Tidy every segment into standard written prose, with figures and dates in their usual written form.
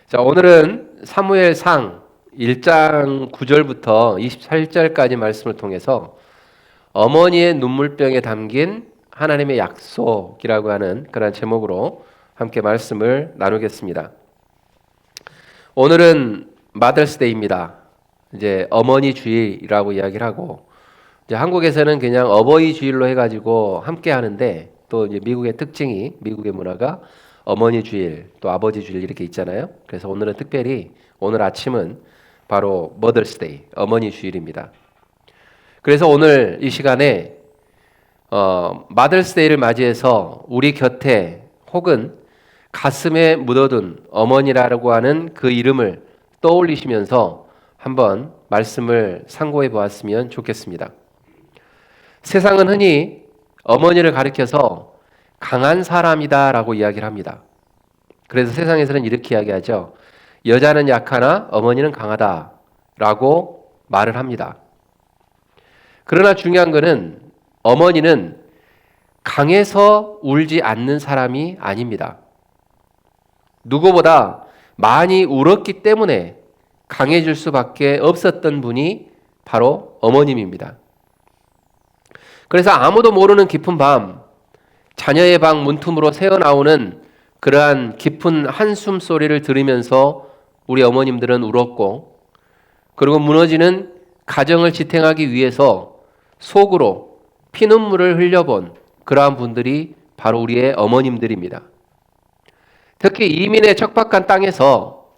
자, 오늘은 사무엘상 1장 9절부터 28절까지 말씀을 통해서 어머니의 눈물병에 담긴 하나님의 약속이라고 하는 그런 제목으로 함께 말씀을 나누겠습니다. 오늘은 마더스데이입니다. 이제 어머니 주일이라고 이야기를 하고, 이제 한국에서는 그냥 어버이 주일로 해가지고 함께 하는데, 또 이제 미국의 특징이, 미국의 문화가 어머니 주일, 또 아버지 주일 이렇게 있잖아요. 그래서 오늘은 특별히 오늘 아침은 바로 머더스데이, 어머니 주일입니다. 그래서 오늘 이 시간에 마더스데이를 맞이해서 우리 곁에 혹은 가슴에 묻어둔 어머니라고 하는 그 이름을 떠올리시면서 한번 말씀을 상고해 보았으면 좋겠습니다. 세상은 흔히 어머니를 가리켜서 강한 사람이다라고 이야기를 합니다. 그래서 세상에서는 이렇게 이야기하죠. 여자는 약하나 어머니는 강하다라고 말을 합니다. 그러나 중요한 것은 어머니는 강해서 울지 않는 사람이 아닙니다. 누구보다 많이 울었기 때문에 강해질 수밖에 없었던 분이 바로 어머님입니다. 그래서 아무도 모르는 깊은 밤, 자녀의 방 문틈으로 새어나오는 그러한 깊은 한숨 소리를 들으면서 우리 어머님들은 울었고, 그리고 무너지는 가정을 지탱하기 위해서 속으로 피눈물을 흘려본 그러한 분들이 바로 우리의 어머님들입니다. 특히 이민의 척박한 땅에서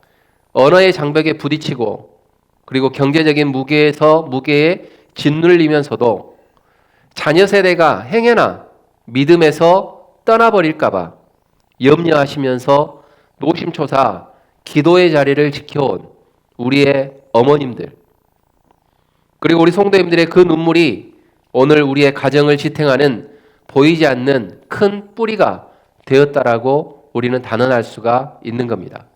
언어의 장벽에 부딪히고, 그리고 경제적인 무게에 짓눌리면서도 자녀 세대가 행여나 믿음에서 떠나버릴까봐 염려하시면서 노심초사 기도의 자리를 지켜온 우리의 어머님들, 그리고 우리 성도님들의 그 눈물이 오늘 우리의 가정을 지탱하는 보이지 않는 큰 뿌리가 되었다라고 우리는 단언할 수가 있는 겁니다.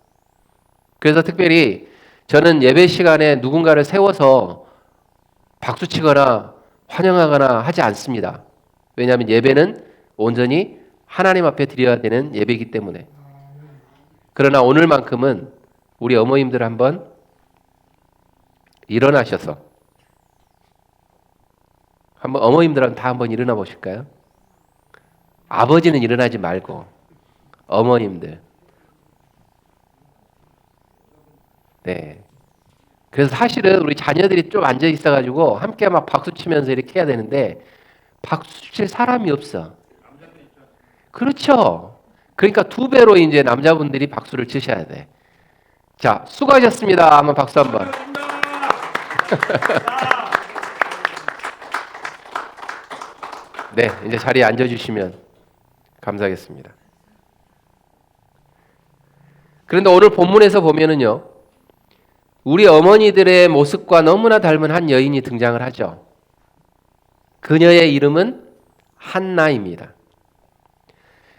그래서 특별히 저는 예배 시간에 누군가를 세워서 박수치거나 환영하거나 하지 않습니다. 왜냐하면 예배는 온전히 하나님 앞에 드려야 되는 예배이기 때문에. 그러나 오늘만큼은 우리 어머님들 한번 일어나셔서 한번 어머님들은 다 한번 일어나 보실까요? 아버지는 일어나지 말고 어머님들. 네. 그래서 사실은 우리 자녀들이 좀 앉아 있어가지고 함께 막 박수 치면서 이렇게 해야 되는데 박수 칠 사람이 없어. 그렇죠. 그러니까 두 배로 이제 남자분들이 박수를 치셔야 돼. 자, 수고하셨습니다. 한번 박수 한번. 네, 이제 자리에 앉아주시면 감사하겠습니다. 그런데 오늘 본문에서 보면은요, 우리 어머니들의 모습과 너무나 닮은 한 여인이 등장을 하죠. 그녀의 이름은 한나입니다.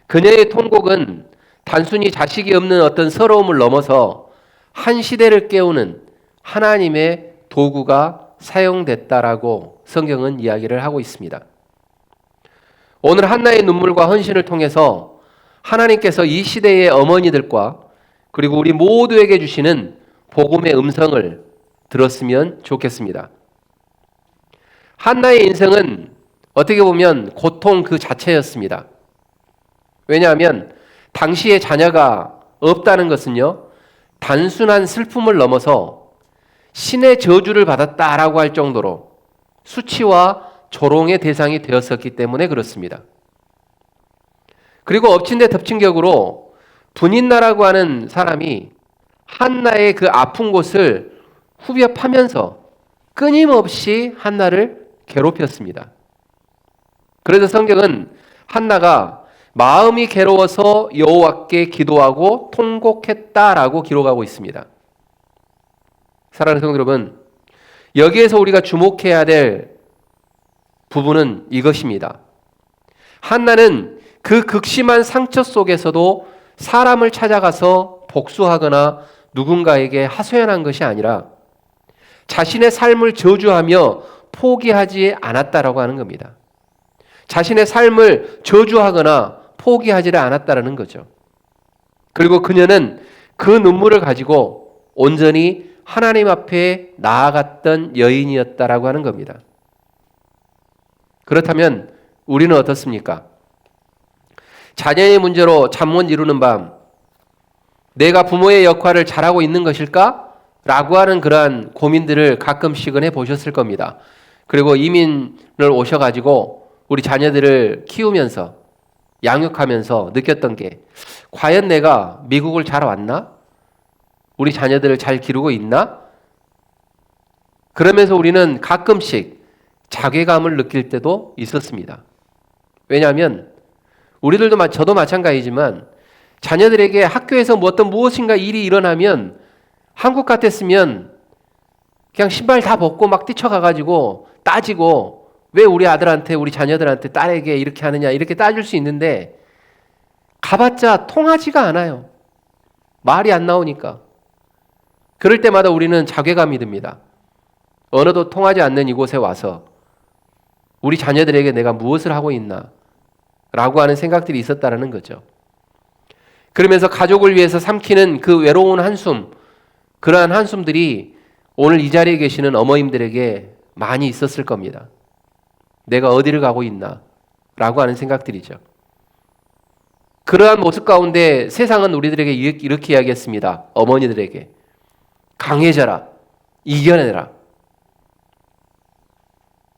그녀의 통곡은 단순히 자식이 없는 어떤 서러움을 넘어서 한 시대를 깨우는 하나님의 도구가 사용됐다라고 성경은 이야기를 하고 있습니다. 오늘 한나의 눈물과 헌신을 통해서 하나님께서 이 시대의 어머니들과 그리고 우리 모두에게 주시는 복음의 음성을 들었으면 좋겠습니다. 한나의 인생은 어떻게 보면 고통 그 자체였습니다. 왜냐하면 당시에 자녀가 없다는 것은요, 단순한 슬픔을 넘어서 신의 저주를 받았다라고 할 정도로 수치와 조롱의 대상이 되었었기 때문에 그렇습니다. 그리고 엎친 데 덮친 격으로 분인나라고 하는 사람이 한나의 그 아픈 곳을 후벼 파면서 끊임없이 한나를 괴롭혔습니다. 그래서 성경은 한나가 마음이 괴로워서 여호와께 기도하고 통곡했다라고 기록하고 있습니다. 사랑하는 성도 여러분, 여기에서 우리가 주목해야 될 부분은 이것입니다. 한나는 그 극심한 상처 속에서도 사람을 찾아가서 복수하거나 누군가에게 하소연한 것이 아니라 자신의 삶을 저주하며 포기하지 않았다라고 하는 겁니다. 자신의 삶을 저주하거나 포기하지를 않았다라는 거죠. 그리고 그녀는 그 눈물을 가지고 온전히 하나님 앞에 나아갔던 여인이었다라고 하는 겁니다. 그렇다면 우리는 어떻습니까? 자녀의 문제로 잠 못 이루는 밤, 내가 부모의 역할을 잘하고 있는 것일까? 라고 하는 그러한 고민들을 가끔씩은 해보셨을 겁니다. 그리고 이민을 오셔가지고 우리 자녀들을 키우면서 양육하면서 느꼈던 게 과연 내가 미국을 잘 왔나? 우리 자녀들을 잘 기르고 있나? 그러면서 우리는 가끔씩 자괴감을 느낄 때도 있었습니다. 왜냐하면 우리들도 저도 마찬가지지만 자녀들에게 학교에서 어떤 무엇인가 일이 일어나면 한국 같았으면 그냥 신발 다 벗고 막 뛰쳐가가지고 따지고 왜 우리 아들한테 우리 자녀들한테 딸에게 이렇게 하느냐 이렇게 따질 수 있는데 가봤자 통하지가 않아요. 말이 안 나오니까. 그럴 때마다 우리는 자괴감이 듭니다. 언어도 통하지 않는 이곳에 와서 우리 자녀들에게 내가 무엇을 하고 있나 라고 하는 생각들이 있었다는 거죠. 그러면서 가족을 위해서 삼키는 그 외로운 한숨, 그러한 한숨들이 오늘 이 자리에 계시는 어머님들에게 많이 있었을 겁니다. 내가 어디를 가고 있나 라고 하는 생각들이죠. 그러한 모습 가운데 세상은 우리들에게 이렇게 이야기했습니다. 어머니들에게 강해져라, 이겨내라.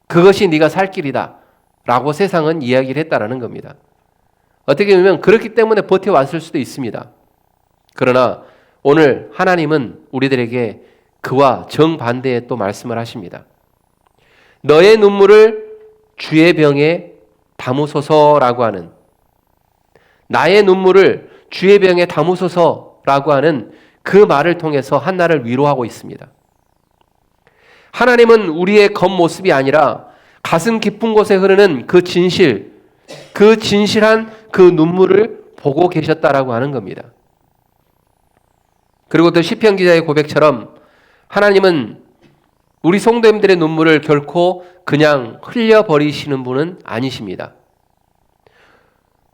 그것이 네가 살 길이다 라고 세상은 이야기를 했다라는 겁니다. 어떻게 보면 그렇기 때문에 버텨왔을 수도 있습니다. 그러나 오늘 하나님은 우리들에게 그와 정반대의 또 말씀을 하십니다. 너의 눈물을 주의 병에 담으소서라고 하는, 나의 눈물을 주의 병에 담으소서라고 하는 그 말을 통해서 한나를 위로하고 있습니다. 하나님은 우리의 겉모습이 아니라 가슴 깊은 곳에 흐르는 그 진실, 그 진실한 그 눈물을 보고 계셨다라고 하는 겁니다. 그리고 또 시편 기자의 고백처럼 하나님은 우리 성도님들의 눈물을 결코 그냥 흘려버리시는 분은 아니십니다.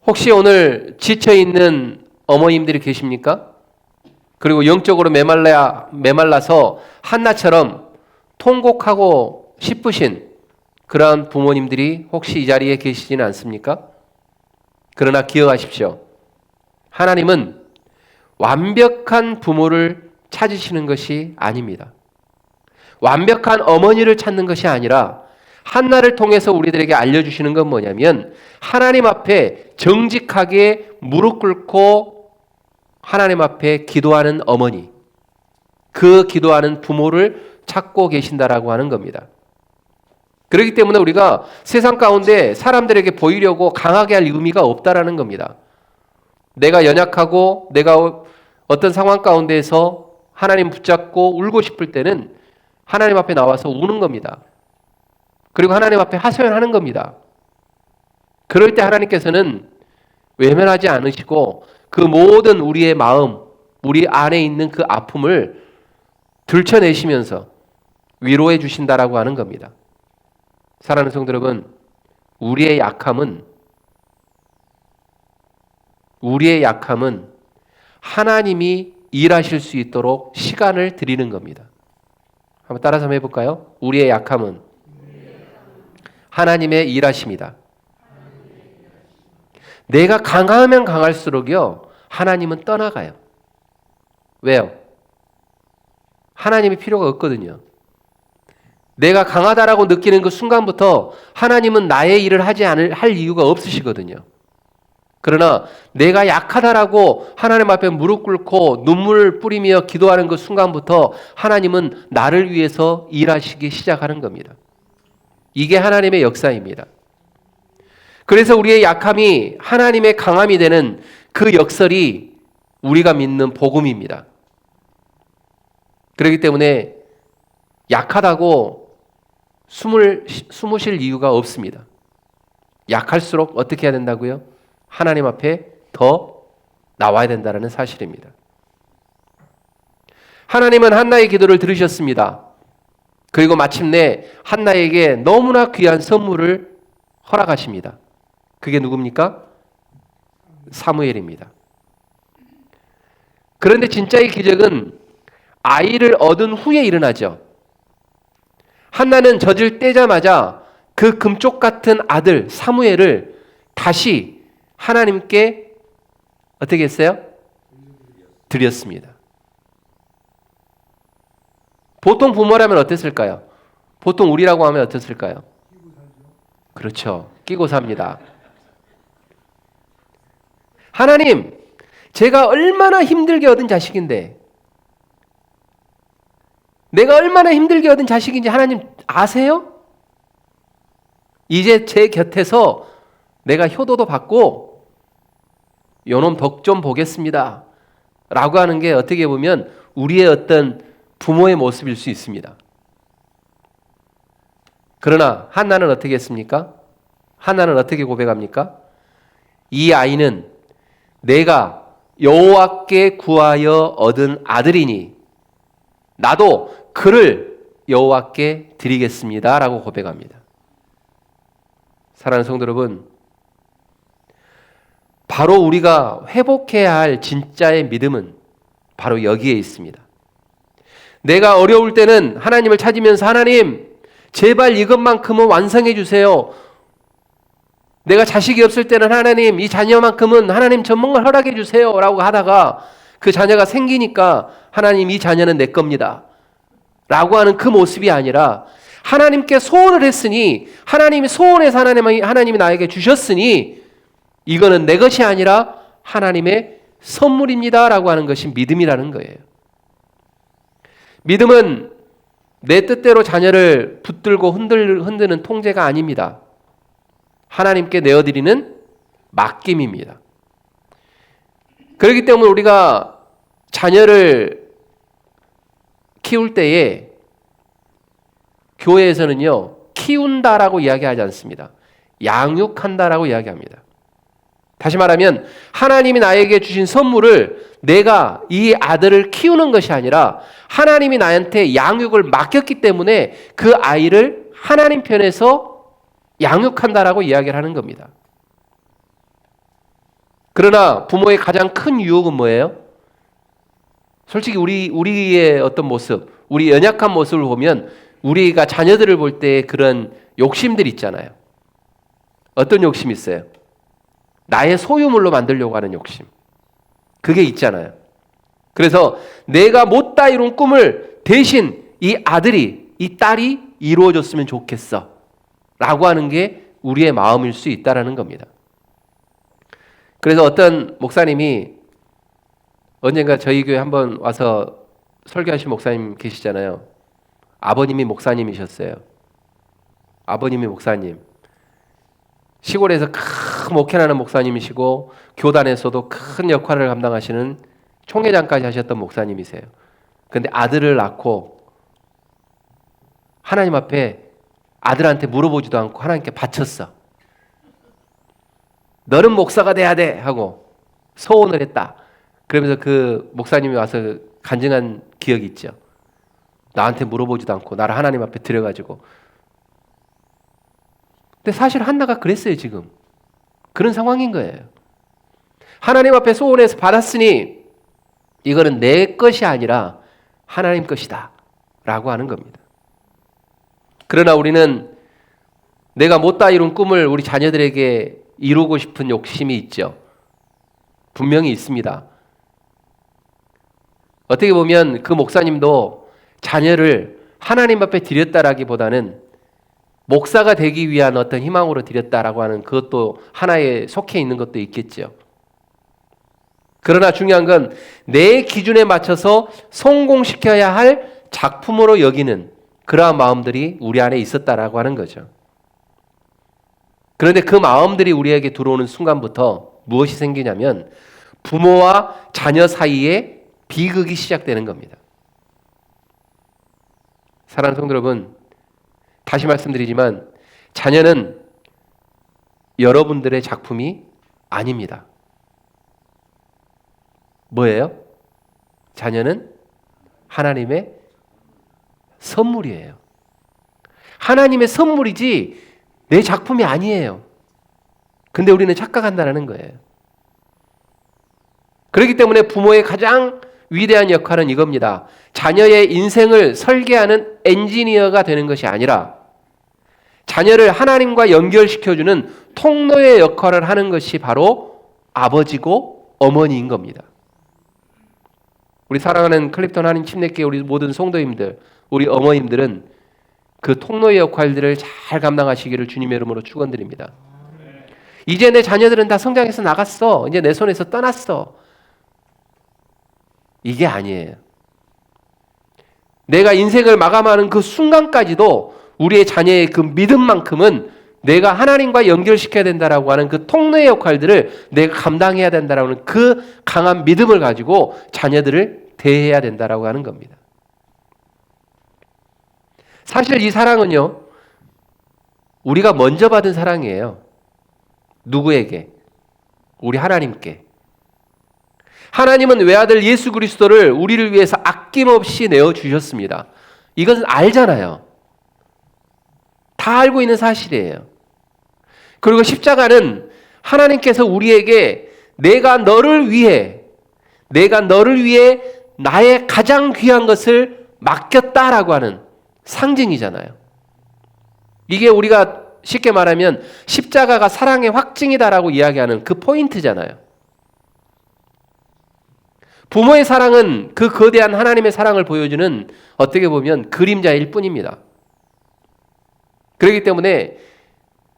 혹시 오늘 지쳐있는 어머님들이 계십니까? 그리고 영적으로 메말라서 한나처럼 통곡하고 싶으신 그러한 부모님들이 혹시 이 자리에 계시지는 않습니까? 그러나 기억하십시오. 하나님은 완벽한 부모를 찾으시는 것이 아닙니다. 완벽한 어머니를 찾는 것이 아니라 한나를 통해서 우리들에게 알려주시는 건 뭐냐면 하나님 앞에 정직하게 무릎 꿇고 하나님 앞에 기도하는 어머니, 그 기도하는 부모를 찾고 계신다라고 하는 겁니다. 그렇기 때문에 우리가 세상 가운데 사람들에게 보이려고 강하게 할 의미가 없다라는 겁니다. 내가 연약하고 내가 어떤 상황 가운데에서 하나님 붙잡고 울고 싶을 때는 하나님 앞에 나와서 우는 겁니다. 그리고 하나님 앞에 하소연하는 겁니다. 그럴 때 하나님께서는 외면하지 않으시고 그 모든 우리의 마음, 우리 안에 있는 그 아픔을 들춰내시면서 위로해 주신다라고 하는 겁니다. 사랑하는 성도 여러분, 우리의 약함은 하나님이 일하실 수 있도록 시간을 드리는 겁니다. 한번 따라서 한번 해볼까요? 우리의 약함은 하나님의 일하심이다. 내가 강하면 강할수록요, 하나님은 떠나가요. 왜요? 하나님이 필요가 없거든요. 내가 강하다라고 느끼는 그 순간부터 하나님은 나의 일을 할 이유가 없으시거든요. 그러나 내가 약하다라고 하나님 앞에 무릎 꿇고 눈물을 뿌리며 기도하는 그 순간부터 하나님은 나를 위해서 일하시기 시작하는 겁니다. 이게 하나님의 역사입니다. 그래서 우리의 약함이 하나님의 강함이 되는 그 역설이 우리가 믿는 복음입니다. 그렇기 때문에 약하다고 숨을 쉴 이유가 없습니다. 약할수록 어떻게 해야 된다고요? 하나님 앞에 더 나와야 된다는 사실입니다. 하나님은 한나의 기도를 들으셨습니다. 그리고 마침내 한나에게 너무나 귀한 선물을 허락하십니다. 그게 누굽니까? 사무엘입니다. 그런데 진짜의 기적은 아이를 얻은 후에 일어나죠. 한나는 젖을 떼자마자 그 금쪽 같은 아들 사무엘을 다시 하나님께 어떻게 했어요? 드렸습니다. 보통 부모라면 어땠을까요? 보통 우리라고 하면 어땠을까요? 그렇죠. 끼고 삽니다. 하나님, 제가 얼마나 힘들게 얻은 자식인데, 내가 얼마나 힘들게 얻은 자식인지 하나님 아세요? 이제 제 곁에서 내가 효도도 받고 요놈 덕 좀 보겠습니다. 라고 하는 게 어떻게 보면 우리의 어떤 부모의 모습일 수 있습니다. 그러나 한나는 어떻게 했습니까? 한나는 어떻게 고백합니까? 이 아이는 내가 여호와께 구하여 얻은 아들이니 나도 그를 여호와께 드리겠습니다. 라고 고백합니다. 사랑하는 성도 여러분, 바로 우리가 회복해야 할 진짜의 믿음은 바로 여기에 있습니다. 내가 어려울 때는 하나님을 찾으면서 하나님, 제발 이것만큼은 완성해 주세요. 내가 자식이 없을 때는 하나님, 이 자녀만큼은 하나님 전문을 허락해 주세요. 라고 하다가 그 자녀가 생기니까 하나님, 이 자녀는 내 겁니다. 라고 하는 그 모습이 아니라 하나님께 소원을 했으니 하나님이 소원해서 하나님이 나에게 주셨으니 이거는 내 것이 아니라 하나님의 선물입니다. 라고 하는 것이 믿음이라는 거예요. 믿음은 내 뜻대로 자녀를 붙들고 흔드는 통제가 아닙니다. 하나님께 내어드리는 맡김입니다. 그렇기 때문에 우리가 자녀를 키울 때에 교회에서는요, 키운다라고 이야기하지 않습니다. 양육한다라고 이야기합니다. 다시 말하면 하나님이 나에게 주신 선물을 내가 이 아들을 키우는 것이 아니라 하나님이 나한테 양육을 맡겼기 때문에 그 아이를 하나님 편에서 양육한다라고 이야기를 하는 겁니다. 그러나 부모의 가장 큰 유혹은 뭐예요? 솔직히 우리의 어떤 모습, 우리 연약한 모습을 보면 우리가 자녀들을 볼 때 그런 욕심들이 있잖아요. 어떤 욕심이 있어요? 나의 소유물로 만들려고 하는 욕심. 그게 있잖아요. 그래서 내가 못다 이룬 꿈을 대신 이 아들이, 이 딸이 이루어졌으면 좋겠어. 라고 하는 게 우리의 마음일 수 있다라는 겁니다. 그래서 어떤 목사님이 언젠가 저희 교회 한번 와서 설교하신 목사님 계시잖아요. 아버님이 목사님이셨어요. 아버님이 목사님. 시골에서 큰 목회하는 목사님이시고 교단에서도 큰 역할을 감당하시는 총회장까지 하셨던 목사님이세요. 그런데 아들을 낳고 하나님 앞에 아들한테 물어보지도 않고 하나님께 바쳤어. 너는 목사가 돼야 돼 하고 소원을 했다. 그러면서 그 목사님이 와서 간증한 기억이 있죠. 나한테 물어보지도 않고 나를 하나님 앞에 들여가지고. 근데 사실 한나가 그랬어요. 지금 그런 상황인 거예요. 하나님 앞에 소원해서 받았으니 이거는 내 것이 아니라 하나님 것이다 라고 하는 겁니다. 그러나 우리는 내가 못다 이룬 꿈을 우리 자녀들에게 이루고 싶은 욕심이 있죠. 분명히 있습니다. 어떻게 보면 그 목사님도 자녀를 하나님 앞에 드렸다라기보다는 목사가 되기 위한 어떤 희망으로 드렸다라고 하는 그것도 하나에 속해 있는 것도 있겠죠. 그러나 중요한 건 내 기준에 맞춰서 성공시켜야 할 작품으로 여기는 그러한 마음들이 우리 안에 있었다라고 하는 거죠. 그런데 그 마음들이 우리에게 들어오는 순간부터 무엇이 생기냐면 부모와 자녀 사이에 비극이 시작되는 겁니다. 사랑하는 성도 여러분, 다시 말씀드리지만 자녀는 여러분들의 작품이 아닙니다. 뭐예요? 자녀는 하나님의 선물이에요. 하나님의 선물이지 내 작품이 아니에요. 근데 우리는 착각한다는 거예요. 그렇기 때문에 부모의 가장 위대한 역할은 이겁니다. 자녀의 인생을 설계하는 엔지니어가 되는 것이 아니라 자녀를 하나님과 연결시켜주는 통로의 역할을 하는 것이 바로 아버지고 어머니인 겁니다. 우리 사랑하는 클립턴 한인 침례교회 우리 모든 성도님들, 우리 어머님들은 그 통로의 역할들을 잘 감당하시기를 주님의 이름으로 축원드립니다. 이제 내 자녀들은 다 성장해서 나갔어. 이제 내 손에서 떠났어. 이게 아니에요. 내가 인생을 마감하는 그 순간까지도 우리의 자녀의 그 믿음만큼은 내가 하나님과 연결시켜야 된다라고 하는 그 통로의 역할들을 내가 감당해야 된다라고 하는 그 강한 믿음을 가지고 자녀들을 대해야 된다라고 하는 겁니다. 사실 이 사랑은요, 우리가 먼저 받은 사랑이에요. 누구에게? 우리 하나님께. 하나님은 외아들 예수 그리스도를 우리를 위해서 아낌없이 내어주셨습니다. 이것은 알잖아요. 다 알고 있는 사실이에요. 그리고 십자가는 하나님께서 우리에게 내가 너를 위해 나의 가장 귀한 것을 맡겼다라고 하는 상징이잖아요. 이게 우리가 쉽게 말하면 십자가가 사랑의 확증이다라고 이야기하는 그 포인트잖아요. 부모의 사랑은 그 거대한 하나님의 사랑을 보여주는 어떻게 보면 그림자일 뿐입니다. 그렇기 때문에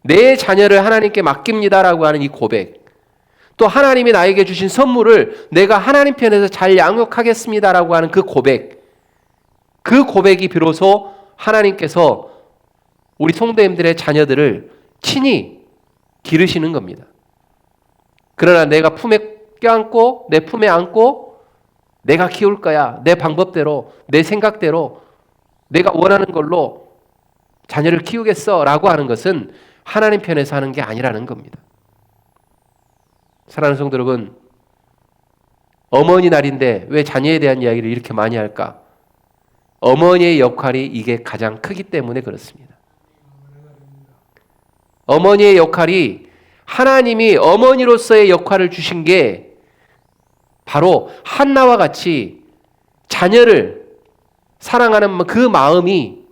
내 자녀를 하나님께 맡깁니다라고 하는 이 고백, 또 하나님이 나에게 주신 선물을 내가 하나님 편에서 잘 양육하겠습니다라고 하는 그 고백, 그 고백이 비로소 하나님께서 우리 성도님들의 자녀들을 친히 기르시는 겁니다. 그러나 내가 품에 껴안고 내 품에 안고 내가 키울 거야. 내 방법대로, 내 생각대로, 내가 원하는 걸로 자녀를 키우겠어 라고 하는 것은 하나님 편에서 하는 게 아니라는 겁니다. 사랑하는 성도 여러분, 어머니 날인데 왜 자녀에 대한 이야기를 이렇게 많이 할까? 어머니의 역할이 이게 가장 크기 때문에 그렇습니다. 어머니의 역할이, 하나님이 어머니로서의 역할을 주신 게 바로 한나와 같이 자녀를 사랑하는 그 마음이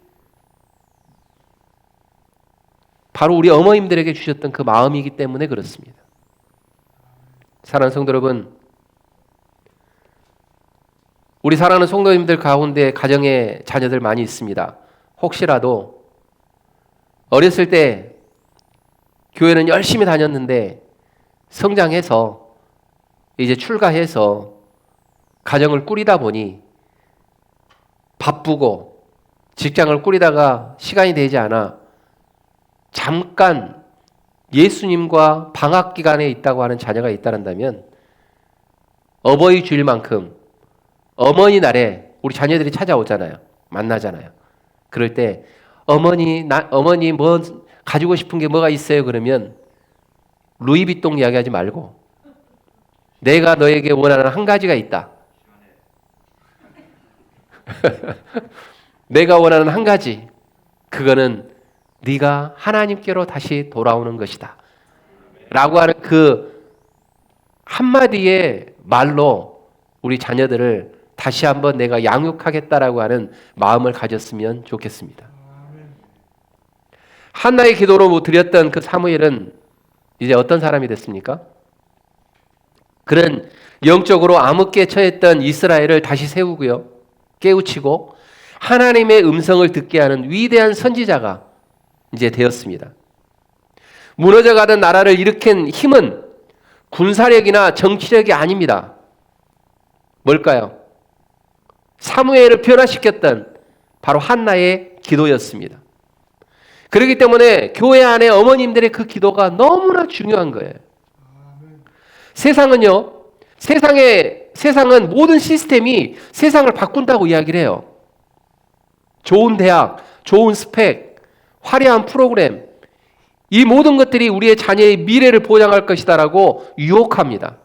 바로 우리 어머님들에게 주셨던 그 마음이기 때문에 그렇습니다. 사랑하는 성도 여러분, 우리 사랑하는 성도님들 가운데 가정에 자녀들 많이 있습니다. 혹시라도 어렸을 때 교회는 열심히 다녔는데 성장해서 이제 출가해서 가정을 꾸리다 보니 바쁘고 직장을 꾸리다가 시간이 되지 않아 잠깐 예수님과 방학 기간에 있다고 하는 자녀가 있다란다면 어버이 주일만큼 어머니 날에 우리 자녀들이 찾아오잖아요. 만나잖아요. 그럴 때 어머니 뭐 가지고 싶은 게 뭐가 있어요? 그러면 루이비통 이야기하지 말고 내가 너에게 원하는 한 가지가 있다. 내가 원하는 한 가지. 그거는 네가 하나님께로 다시 돌아오는 것이다. 라고 하는 그 한마디의 말로 우리 자녀들을 다시 한번 내가 양육하겠다라고 하는 마음을 가졌으면 좋겠습니다. 한나의 기도로 드렸던 그 사무엘은 이제 어떤 사람이 됐습니까? 그는 영적으로 암흑기에 처했던 이스라엘을 다시 세우고요, 깨우치고 하나님의 음성을 듣게 하는 위대한 선지자가 이제 되었습니다. 무너져가던 나라를 일으킨 힘은 군사력이나 정치력이 아닙니다. 뭘까요? 사무엘을 변화시켰던 바로 한나의 기도였습니다. 그렇기 때문에 교회 안에 어머님들의 그 기도가 너무나 중요한 거예요. 세상은요, 세상은 모든 시스템이 세상을 바꾼다고 이야기를 해요. 좋은 대학, 좋은 스펙, 화려한 프로그램, 이 모든 것들이 우리의 자녀의 미래를 보장할 것이다라고 유혹합니다.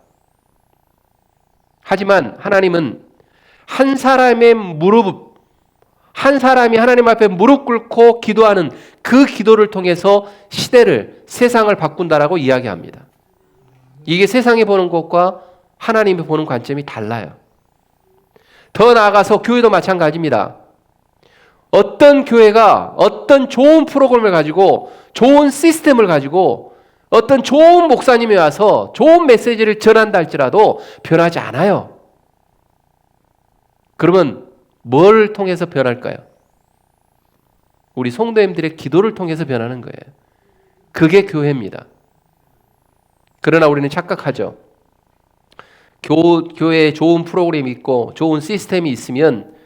하지만 하나님은 한 사람이 하나님 앞에 무릎 꿇고 기도하는 그 기도를 통해서 시대를, 세상을 바꾼다라고 이야기합니다. 이게 세상이 보는 것과 하나님이 보는 관점이 달라요. 더 나아가서 교회도 마찬가지입니다. 어떤 교회가 어떤 좋은 프로그램을 가지고 좋은 시스템을 가지고 어떤 좋은 목사님이 와서 좋은 메시지를 전한다 할지라도 변하지 않아요. 그러면 뭘 통해서 변할까요? 우리 성도님들의 기도를 통해서 변하는 거예요. 그게 교회입니다. 그러나 우리는 착각하죠. 교회에 좋은 프로그램이 있고 좋은 시스템이 있으면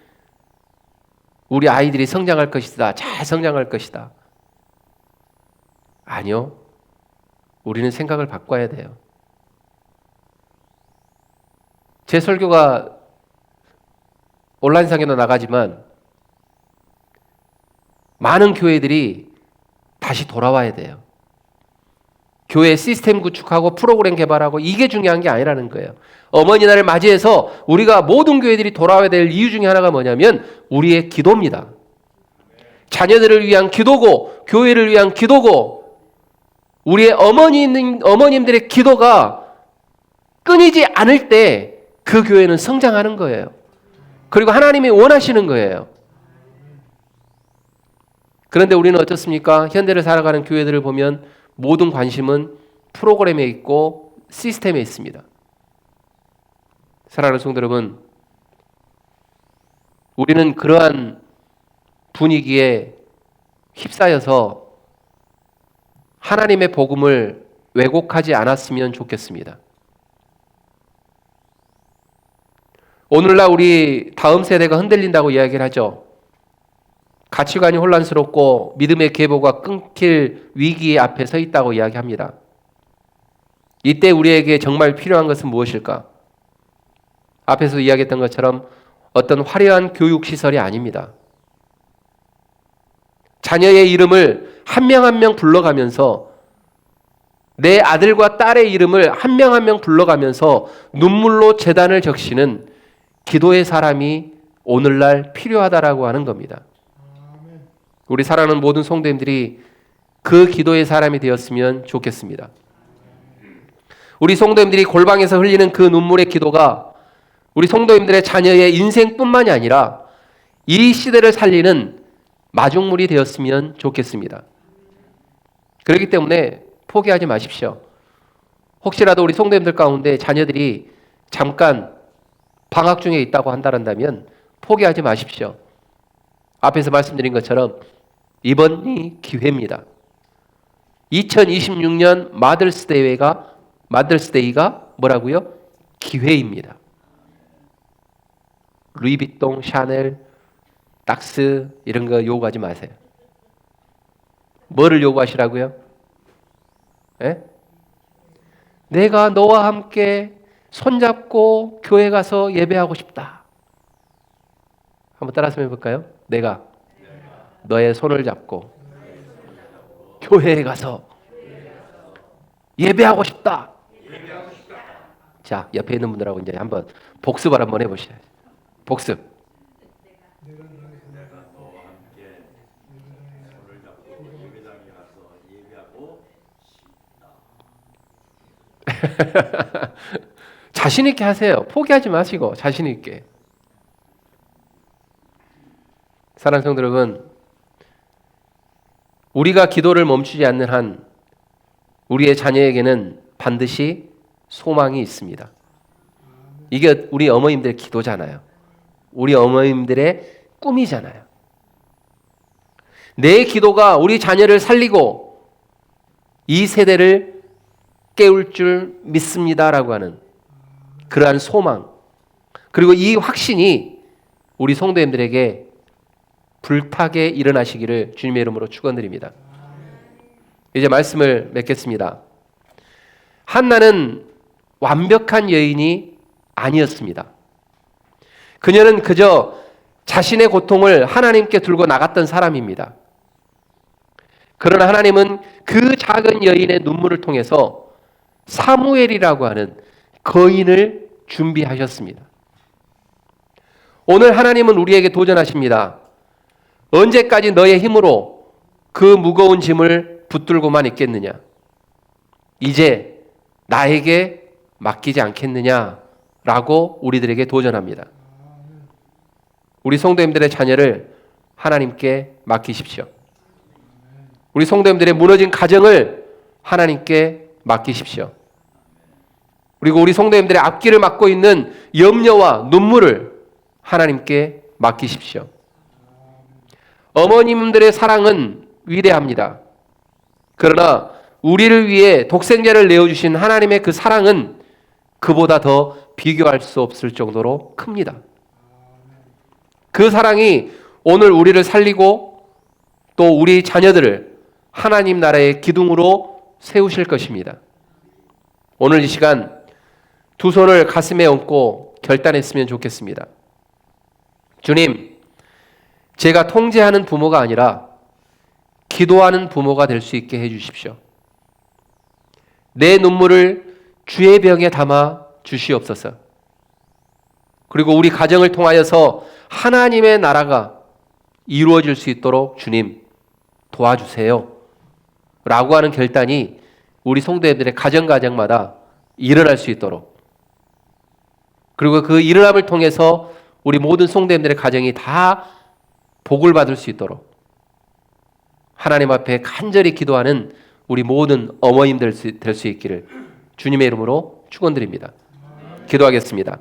우리 아이들이 성장할 것이다. 잘 성장할 것이다. 아니요. 우리는 생각을 바꿔야 돼요. 제 설교가 온라인상에도 나가지만 많은 교회들이 다시 돌아와야 돼요. 교회 시스템 구축하고 프로그램 개발하고 이게 중요한 게 아니라는 거예요. 어머니날을 맞이해서 우리가 모든 교회들이 돌아와야 될 이유 중에 하나가 뭐냐면 우리의 기도입니다. 자녀들을 위한 기도고 교회를 위한 기도고 우리의 어머님들의 기도가 끊이지 않을 때 그 교회는 성장하는 거예요. 그리고 하나님이 원하시는 거예요. 그런데 우리는 어떻습니까? 현대를 살아가는 교회들을 보면 모든 관심은 프로그램에 있고 시스템에 있습니다. 사랑하는 성도 여러분, 우리는 그러한 분위기에 휩싸여서 하나님의 복음을 왜곡하지 않았으면 좋겠습니다. 오늘날 우리 다음 세대가 흔들린다고 이야기를 하죠. 가치관이 혼란스럽고 믿음의 계보가 끊길 위기 앞에 서 있다고 이야기합니다. 이때 우리에게 정말 필요한 것은 무엇일까? 앞에서 이야기했던 것처럼 어떤 화려한 교육시설이 아닙니다. 자녀의 이름을 한 명 한 명 불러가면서 내 아들과 딸의 이름을 한 명 한 명 불러가면서 눈물로 제단을 적시는 기도의 사람이 오늘날 필요하다라고 하는 겁니다. 우리 사랑하는 모든 성도님들이 그 기도의 사람이 되었으면 좋겠습니다. 우리 성도님들이 골방에서 흘리는 그 눈물의 기도가 우리 성도님들의 자녀의 인생뿐만이 아니라 이 시대를 살리는 마중물이 되었으면 좋겠습니다. 그렇기 때문에 포기하지 마십시오. 혹시라도 우리 성도님들 가운데 자녀들이 잠깐 방학 중에 있다고 한다면 포기하지 마십시오. 앞에서 말씀드린 것처럼 이번이 기회입니다. 2026년 마더스데이가 뭐라고요? 기회입니다. 루이비통, 샤넬, 닥스 이런 거 요구하지 마세요. 뭐를 요구하시라고요? 에? 내가 너와 함께 손잡고 교회 가서 예배하고 싶다. 한번 따라서 해볼까요? 내가 너의 손을 잡고 교회에 가서 예배하고 싶다. 자, 옆에 있는 분들하고 이제 한번 복습을 한번 해보시죠. 복습. 자신 있게 하세요. 포기하지 마시고 자신 있게. 사랑하는 성도 여러분, 우리가 기도를 멈추지 않는 한 우리의 자녀에게는 반드시 소망이 있습니다. 이게 우리 어머님들의 기도잖아요. 우리 어머님들의 꿈이잖아요. 내 기도가 우리 자녀를 살리고 이 세대를 깨울 줄 믿습니다라고 하는 그러한 소망, 그리고 이 확신이 우리 성도님들에게 불타게 일어나시기를 주님의 이름으로 축원드립니다. 이제 말씀을 맺겠습니다. 한나는 완벽한 여인이 아니었습니다. 그녀는 그저 자신의 고통을 하나님께 들고 나갔던 사람입니다. 그러나 하나님은 그 작은 여인의 눈물을 통해서 사무엘이라고 하는 거인을 준비하셨습니다. 오늘 하나님은 우리에게 도전하십니다. 언제까지 너의 힘으로 그 무거운 짐을 붙들고만 있겠느냐? 이제 나에게 맡기지 않겠느냐라고 우리들에게 도전합니다. 우리 성도님들의 자녀를 하나님께 맡기십시오. 우리 성도님들의 무너진 가정을 하나님께 맡기십시오. 그리고 우리 성도님들의 앞길을 막고 있는 염려와 눈물을 하나님께 맡기십시오. 어머님들의 사랑은 위대합니다. 그러나 우리를 위해 독생자를 내어주신 하나님의 그 사랑은 그보다 더 비교할 수 없을 정도로 큽니다. 그 사랑이 오늘 우리를 살리고 또 우리 자녀들을 하나님 나라의 기둥으로 세우실 것입니다. 오늘 이 시간 두 손을 가슴에 얹고 결단했으면 좋겠습니다. 주님, 제가 통제하는 부모가 아니라 기도하는 부모가 될 수 있게 해주십시오. 내 눈물을 주의 병에 담아 주시옵소서. 그리고 우리 가정을 통하여서 하나님의 나라가 이루어질 수 있도록 주님 도와주세요. 라고 하는 결단이 우리 성도님들의 가정마다 일어날 수 있도록, 그리고 그 일어남을 통해서 우리 모든 성도님들의 가정이 다 복을 받을 수 있도록 하나님 앞에 간절히 기도하는 우리 모든 어머님 될 수 있기를 주님의 이름으로 축원드립니다. 기도하겠습니다.